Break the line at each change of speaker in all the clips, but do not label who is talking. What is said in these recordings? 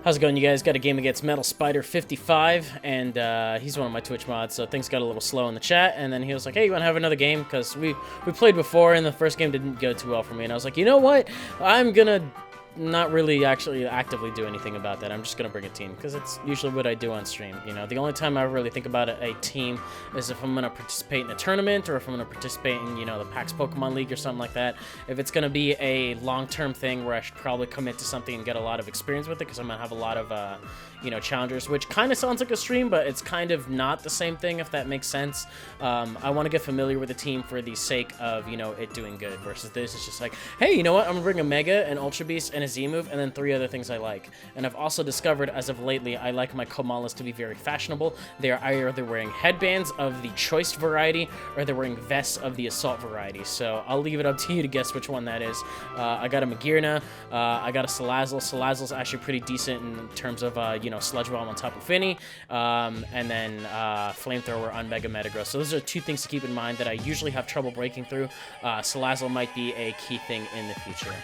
How's it going, you guys? Got a game against Metal Spider 55, and he's one of my Twitch mods, so things got a little slow in the chat, and then he was like, hey, you want to have another game? Because we played before, and the first game didn't go too well for me, and I was like, you know what? I'm gonna not really actually actively do anything about that. I'm just gonna bring a team, because it's usually what I do on stream. You know, the only time I really think about a team is if I'm gonna participate in a tournament, or if I'm gonna participate in, you know, the PAX Pokemon League or something like that. If it's gonna be a long-term thing where I should probably commit to something and get a lot of experience with it, because I'm gonna have a lot of you know, challengers, which kind of sounds like a stream, but it's kind of not the same thing, if that makes sense. I want to get familiar with the team for the sake of, you know, it doing good, versus this is just like, hey, you know what, I'm gonna bring a Mega, an Ultra Beast, and a Z move, and then 3 other things I like. And I've also discovered, as of lately, I like my Komalas to be very fashionable. They are either wearing headbands of the choice variety, or they're wearing vests of the assault variety. So I'll leave it up to you to guess which one that is. I got a Magirna, I got a Salazzle. Salazzle's actually pretty decent in terms of, you know, Sludge Bomb on top of Finny, and then Flamethrower on Mega Metagross. So those are 2 things to keep in mind that I usually have trouble breaking through. Salazzle might be a key thing in the future.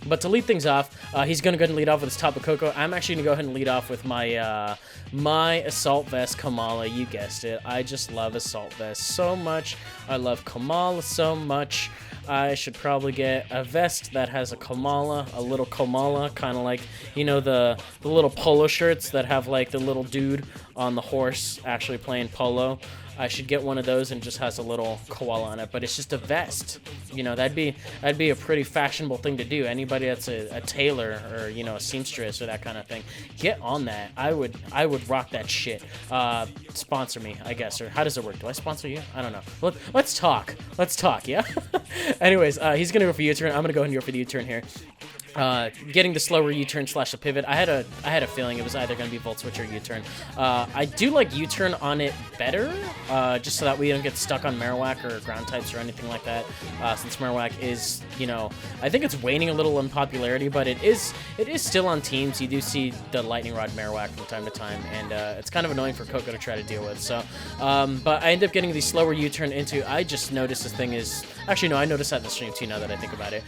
But to lead things off, he's going to go ahead and lead off with his Tapu Koko. I'm actually going to go ahead and lead off with my my Assault Vest Kamala. You guessed it. I just love Assault Vest so much. I love Kamala so much. I should probably get a vest that has a Kamala, a little Kamala, kind of like, you know, the little polo shirts that have like the little dude on the horse actually playing polo. I should get one of those and just has a little koala on it, but it's just a vest. You know, that'd be a pretty fashionable thing to do. Anybody that's a tailor or, you know, a seamstress or that kind of thing, get on that. I would rock that shit. Sponsor me, I guess, or how does it work? Do I sponsor you? I don't know. Let's talk. Let's talk, yeah? Anyways, he's gonna go for U-turn. I'm gonna go ahead and go for the U-turn here. Getting the slower U-turn slash a pivot. I had a feeling it was either going to be Volt Switch or U-turn. I do like U-turn on it better, just so that we don't get stuck on Marowak or ground types or anything like that. Since Marowak is, you know, I think it's waning a little in popularity, but it is still on teams. You do see the Lightning Rod Marowak from time to time, and it's kind of annoying for Coco to try to deal with. So, but I end up getting the slower U-turn into. I just noticed this thing is actually no, I noticed that in the stream too. Now that I think about it,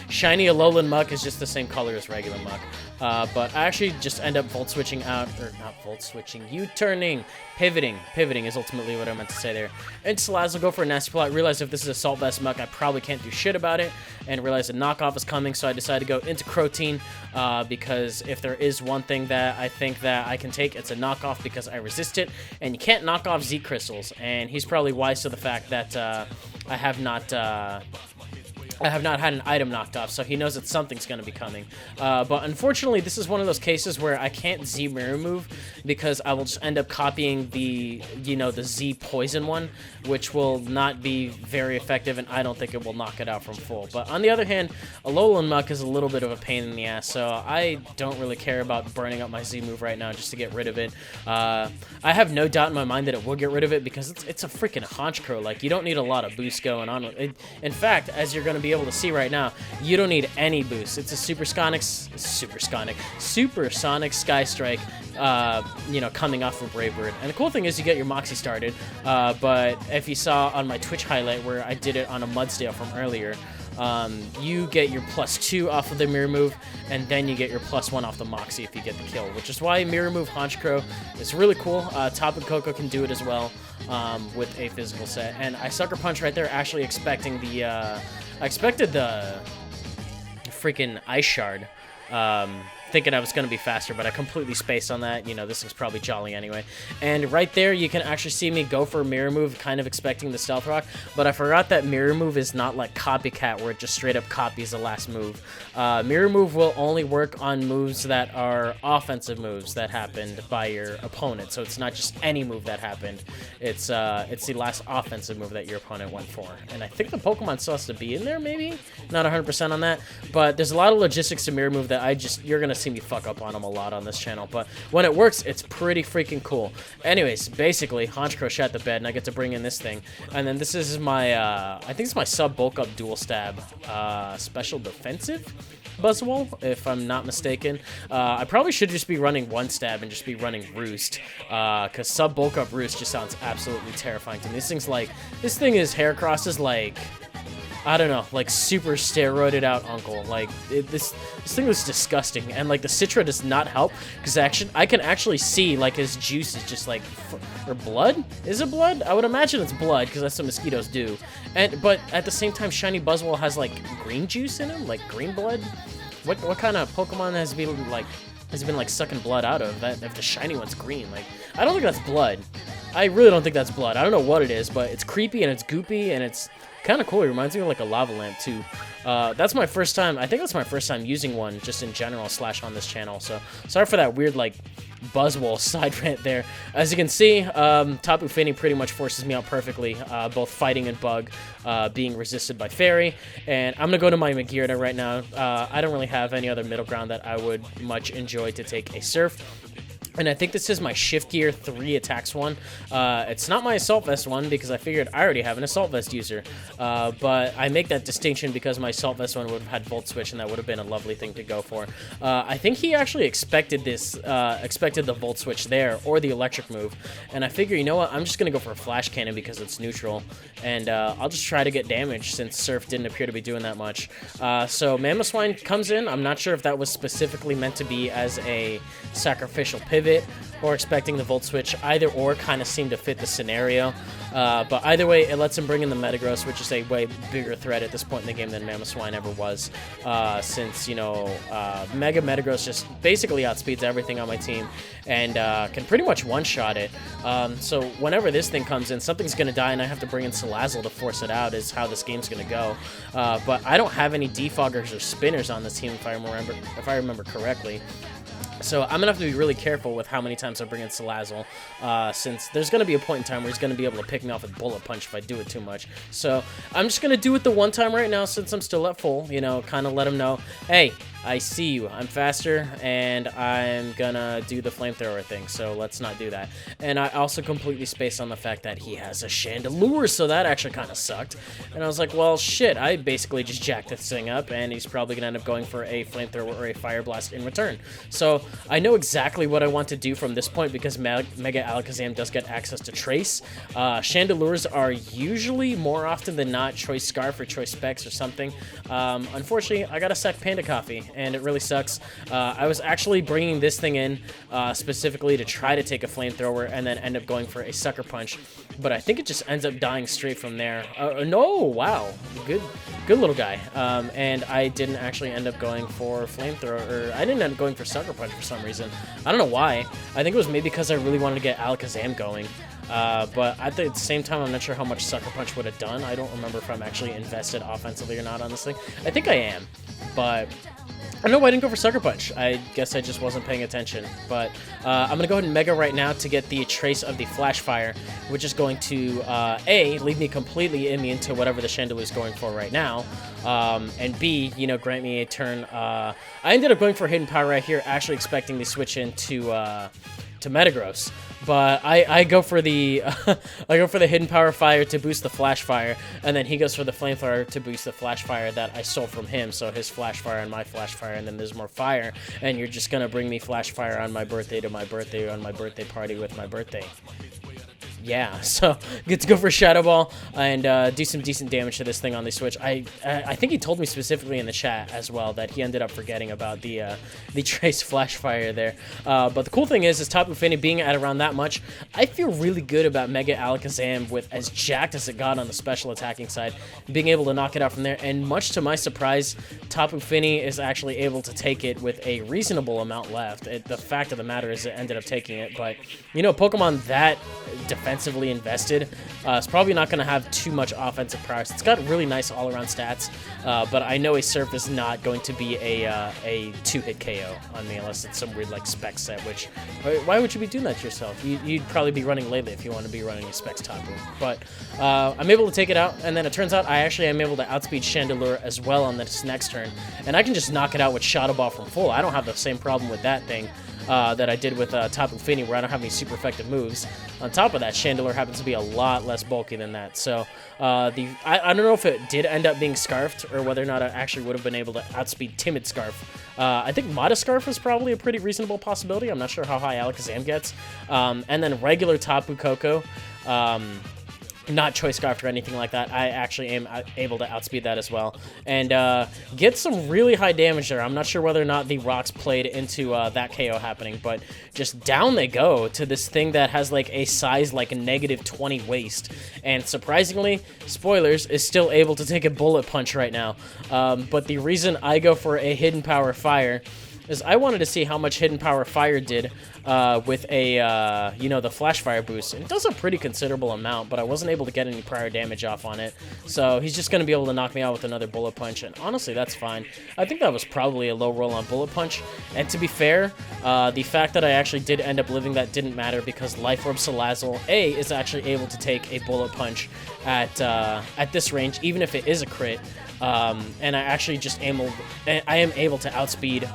shiny Alolan Muck is just the same color as regular Muck, but I actually just end up Volt Switching out, or not Volt Switching, U-turning, pivoting is ultimately what I meant to say there. And Salazzle go for a nasty plot. Realized if this is Assault Vest Muck, I probably can't do shit about it, and realized a knockoff is coming, so I decided to go into Crotein, because if there is one thing that I think that I can take, it's a knockoff, because I resist it, and you can't knock off Z Crystals, and he's probably wise to the fact that I have not had an item knocked off, so he knows that something's going to be coming. But unfortunately, this is one of those cases where I can't Z Mirror Move, because I will just end up copying the, you know, the Z Poison one, which will not be very effective, and I don't think it will knock it out from full. But on the other hand, Alolan Muck is a little bit of a pain in the ass, so I don't really care about burning up my Z move right now just to get rid of it. I have no doubt in my mind that it will get rid of it, because it's a freaking Honchkrow. Like, you don't need a lot of boost going on. In fact, as you're going to be able to see right now, you don't need any boost. It's a supersonic Sky Strike, you know, coming off of Brave Bird. And the cool thing is you get your Moxie started, but if you saw on my Twitch highlight where I did it on a Mudsdale from earlier, you get your +2 off of the Mirror Move, and then you get your +1 off the Moxie if you get the kill, which is why Mirror Move Honchkrow is really cool. Tapu Koko can do it as well, with a physical set. And I Sucker Punch right there, actually expecting the, I expected the freaking Ice Shard, thinking I was going to be faster, but I completely spaced on that. You know, this thing's probably jolly anyway. And right there, you can actually see me go for a Mirror Move, kind of expecting the Stealth Rock, but I forgot that Mirror Move is not like Copycat, where it just straight up copies the last move. Mirror Move will only work on moves that are offensive moves that happened by your opponent, so it's not just any move that happened. It's the last offensive move that your opponent went for. And I think the Pokemon still has to be in there, maybe? Not 100% on that, but there's a lot of logistics to Mirror Move that you're going to see me fuck up on them a lot on this channel, but when it works, it's pretty freaking cool. Anyways, basically, Honchkrow shot the bed, and I get to bring in this thing, and then this is my, I think it's my sub bulk up dual stab, special defensive Buzzwole, if I'm not mistaken. I probably should just be running one stab and just be running Roost, because sub bulk up Roost just sounds absolutely terrifying to me. This thing is Heracross is like I don't know, like super steroided out uncle. Like this thing was disgusting, and like the Citra does not help because I can actually see like his juice is just like, or blood? Is it blood? I would imagine it's blood because that's what mosquitoes do. But at the same time, Shiny Buzzwole has like green juice in him, like green blood. What kind of Pokemon has been like sucking blood out of that if the shiny one's green? Like, I don't think that's blood. I really don't think that's blood. I don't know what it is, but it's creepy and it's goopy and it's kind of cool. It reminds me of like a lava lamp too. That's my first time. I think that's my first time using one just in general / on this channel. So sorry for that weird like Buzzwole side rant there. As you can see, Tapu Fini pretty much forces me out perfectly, both fighting and bug, being resisted by fairy. And I'm gonna go to my Magearna right now. I don't really have any other middle ground that I would much enjoy to take a surf. And I think this is my Shift Gear 3 attacks one. It's not my Assault Vest one because I figured I already have an Assault Vest user. But I make that distinction because my Assault Vest one would have had Volt Switch, and that would have been a lovely thing to go for. I think he actually expected this, expected the Volt Switch there, or the Electric move. And I figure, you know what, I'm just going to go for a Flash Cannon because it's neutral. And I'll just try to get damage since Surf didn't appear to be doing that much. So Mamoswine comes in. I'm not sure if that was specifically meant to be as a sacrificial pivot or expecting the Volt Switch. Either or kind of seemed to fit the scenario. But either way, it lets him bring in the Metagross, which is a way bigger threat at this point in the game than Mamoswine ever was. Since, you know, Mega Metagross just basically outspeeds everything on my team and can pretty much one-shot it. So whenever this thing comes in, something's going to die, and I have to bring in Salazzle to force it out is how this game's going to go. But I don't have any Defoggers or Spinners on this team if I remember correctly. So I'm going to have to be really careful with how many times I bring in Salazzle, since there's going to be a point in time where he's going to be able to pick me off with Bullet Punch if I do it too much. So I'm just going to do it the one time right now since I'm still at full, you know, kind of let him know, hey, I see you, I'm faster, and I'm gonna do the flamethrower thing, so let's not do that. And I also completely spaced on the fact that he has a Chandelure, so that actually kind of sucked. And I was like, well, shit, I basically just jacked this thing up, and he's probably gonna end up going for a flamethrower or a fire blast in return. So I know exactly what I want to do from this point because Mega Alakazam does get access to Trace. Chandelures are usually, more often than not, Choice Scarf or Choice Specs or something. Unfortunately, I got a Sack Panda Coffee, and it really sucks. I was actually bringing this thing in specifically to try to take a flamethrower and then end up going for a Sucker Punch, but I think it just ends up dying straight from there. No, wow, good little guy. And I didn't actually end up going for flamethrower, or I didn't end up going for Sucker Punch for some reason. I don't know why. I think it was maybe because I really wanted to get Alakazam going. But at the same time, I'm not sure how much Sucker Punch would have done. I don't remember if I'm actually invested offensively or not on this thing. I think I am, but I don't know why I didn't go for Sucker Punch. I guess I just wasn't paying attention. But I'm going to go ahead and Mega right now to get the Trace of the Flash Fire, which is going to, A, leave me completely immune to whatever the Chandelure is going for right now, and B, you know, grant me a turn. I ended up going for Hidden Power right here, actually expecting to switch into to Metagross. But I go for the I go for the Hidden Power Fire to boost the Flash Fire, and then he goes for the Flamethrower to boost the Flash Fire that I stole from him. So his Flash Fire and my Flash Fire, and then there's more fire, and you're just gonna bring me Flash Fire on my birthday to my birthday, on my birthday party with my birthday. Yeah, so get to go for Shadow Ball and do some decent damage to this thing on the Switch. I think he told me specifically in the chat as well that he ended up forgetting about the Trace Flash Fire there. But the cool thing is Tapu Fini being at around that much, I feel really good about Mega Alakazam with as jacked as it got on the special attacking side, being able to knock it out from there. And much to my surprise, Tapu Fini is actually able to take it with a reasonable amount left. The fact of the matter is it ended up taking it, but you know, Pokemon that defensively invested, it's probably not going to have too much offensive prowess. It's got really nice all-around stats, but I know a Surf is not going to be a two-hit KO on me unless it's some weird like Spec set, which, why would you be doing that to yourself? You'd probably be running Lele if you want to be running a Specs Tapu. But I'm able to take it out, and then it turns out I actually am able to outspeed Chandelure as well on this next turn, and I can just knock it out with Shadow Ball from full. I don't have the same problem with that thing that I did with Tapu Fini, where I don't have any super effective moves. On top of that, Chandelure happens to be a lot less bulky than that. So I don't know if it did end up being Scarfed, or whether or not I actually would have been able to outspeed Timid Scarf. I think Modest Scarf is probably a pretty reasonable possibility. I'm not sure how high Alakazam gets. And then regular Tapu Koko. not choice scarfed or anything like that. I actually am able to outspeed that as well, and get some really high damage there. I'm not sure whether or not the rocks played into that KO happening, but just down they go to this thing that has like a size like -20 waist, and surprisingly, spoilers, is still able to take a bullet punch right now. But the reason I go for a hidden power fire is I wanted to see how much hidden power fire did with a, you know, the flash fire boost. It does a pretty considerable amount, but I wasn't able to get any prior damage off on it. So he's just going to be able to knock me out with another bullet punch, and honestly, that's fine. I think that was probably a low roll on bullet punch, and to be fair, the fact that I actually did end up living that didn't matter because Life Orb Salazzle, A, is actually able to take a bullet punch at this range, even if it is a crit. And I actually just am able to outspeed,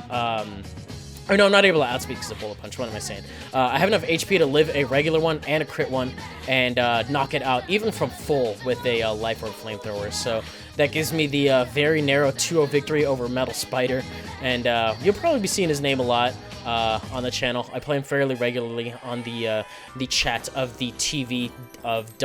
or no, I'm not able to outspeed because of bullet punch. What am I saying? I have enough HP to live a regular one and a crit one and knock it out even from full with a Life Orb Flamethrower. So that gives me the very narrow 2-0 victory over Metal Spider, and you'll probably be seeing his name a lot on the channel. I play him fairly regularly on the chat of the TV of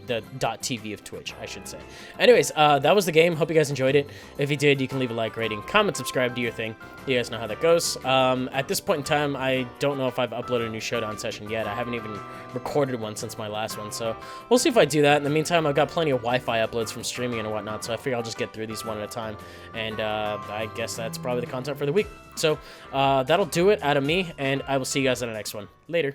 the .tv of Twitch, I should say. Anyways, that was the game. Hope you guys enjoyed it. If you did, you can leave a like, rating, comment, subscribe, do your thing. You guys know how that goes. At this point in time, I don't know if I've uploaded a new Showdown session yet. I haven't even recorded one since my last one, so we'll see if I do that. In the meantime, I've got plenty of Wi-Fi uploads from streaming and whatnot, so I figure I'll just get through these one at a time, and I guess that's probably the content for the week. So that'll do it out of me, and I will see you guys in the next one. Later.